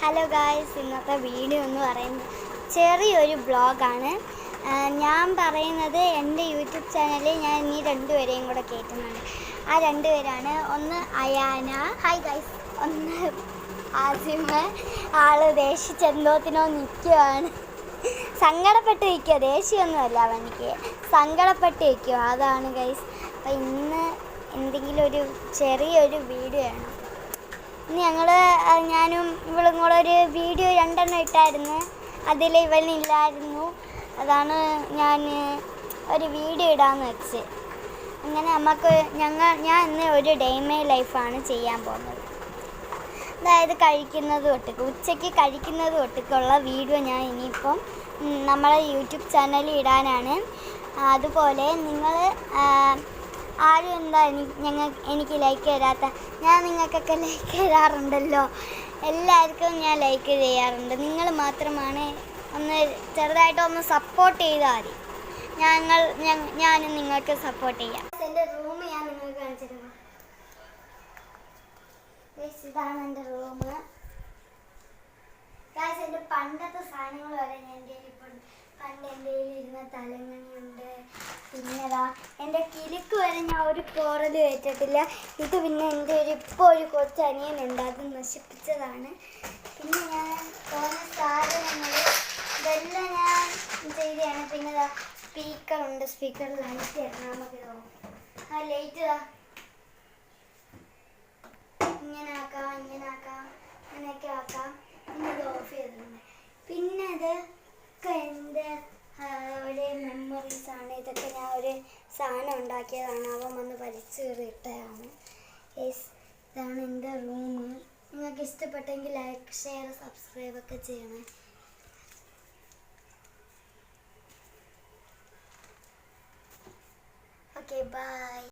Hello guys, ഇന്നത്തെ video എന്ന് പറയുന്നത് ചെറിയൊരു വ്ളോഗാണ്. ഞാൻ പറയുന്നത് എൻ്റെ യൂട്യൂബ് ചാനലിൽ ഞാൻ ഇനി രണ്ടുപേരെയും കൂടെ കയറ്റുന്നുണ്ട്. ആ രണ്ടുപേരാണ്, ഒന്ന് അയാന, ഹായ് ഗായ്സ്, ഒന്ന് ആസിമ്. ആള് ദേഷ്യച്ചെന്തോത്തിനോ നിൽക്കുവാണ്, സങ്കടപ്പെട്ട് നിൽക്കുക, ദേഷ്യമൊന്നുമല്ല, അവനിക്ക് സങ്കടപ്പെട്ട് നിൽക്കുക, അതാണ് ഗൈസ്. അപ്പം ഇന്ന് എന്തെങ്കിലും ഒരു ചെറിയൊരു വീഡിയോ ആണ്. ഇന്ന് ഞാനും ഇവളും കൂടെ ഒരു വീഡിയോ 2 എണ്ണം ഇട്ടായിരുന്നു, അതിൽ ഇവളില്ലായിരുന്നു. അതാണ് ഞാൻ ഒരു വീഡിയോ ഇടാമെന്ന് വെച്ച്. അങ്ങനെ ഞാൻ ഇന്ന് ഒരു ഡേ മൈ ലൈഫാണ് ചെയ്യാൻ പോകുന്നത്. അതായത് ഉച്ചയ്ക്ക് കഴിക്കുന്നത് തൊട്ടൊക്കെയുള്ള വീഡിയോ ഞാൻ ഇനിയിപ്പം നമ്മളെ യൂട്യൂബ് ചാനലിൽ ഇടാനാണ്. അതുപോലെ നിങ്ങൾ ആരും എന്താ എനിക്ക് ലൈക്ക് തരാത്ത? ഞാൻ നിങ്ങൾക്കൊക്കെ ലൈക്ക് തരാറുണ്ടല്ലോ, എല്ലാവർക്കും ഞാൻ ലൈക്ക് ചെയ്യാറുണ്ട്. നിങ്ങൾ മാത്രമാണ് ഒന്ന് ചെറുതായിട്ടൊന്ന് സപ്പോർട്ട് ചെയ്താൽ മതി. ഞാനും നിങ്ങൾക്ക് സപ്പോർട്ട് ചെയ്യാം. എൻ്റെ റൂം ഞാൻ നിങ്ങൾക്ക് കാണിച്ചിരുന്നു. ഇതാണ് എൻ്റെ റൂം. എൻ്റെ പണ്ടത്തെ സാധനങ്ങൾ വരെ എൻ്റെ പണ്ട് എൻ്റെ ഇരുന്ന തലങ്ങണിയുണ്ട്. പിന്നെ എൻ്റെ കിലുക്ക് വരെ ഞാൻ ഒരു കോറൽ വെച്ചിട്ടില്ല. ഇത് പിന്നെ എൻ്റെ ഇപ്പോൾ ഒരു കൊച്ചനിയനുണ്ട്, അത് നശിപ്പിച്ചതാണ്. പിന്നെ ഞാൻ കുറേ സാധനങ്ങൾ ഇതെല്ലാം ഞാൻ ചെയ്തതാണ്. പിന്നെ സ്പീക്കറുണ്ട്, സ്പീക്കറിൽ ലൈറ്റ് തരണം. നമുക്ക് ആ ലൈറ്റ് ഇങ്ങനെ ആക്കാം, അങ്ങനെയൊക്കെ ആക്കാം. പിന്നെ ഇത് ഓഫ് ചെയ്തിട്ടുണ്ട്. പിന്നെ ഇതൊക്കെ എൻ്റെ ഒരു മെമ്മറീസാണ്. ഇതൊക്കെ ഞാൻ ഒരു സാധനം ഉണ്ടാക്കിയതാണ്, അവൻ വന്ന് വലിച്ചു കയറിയിട്ടതാണ്. ഇതാണ് എൻ്റെ റൂം. നിങ്ങൾക്ക് ഇഷ്ടപ്പെട്ടെങ്കിൽ ലൈക്ക്, ഷെയർ, സബ്സ്ക്രൈബ് ഒക്കെ ചെയ്യണേ. Okay, by.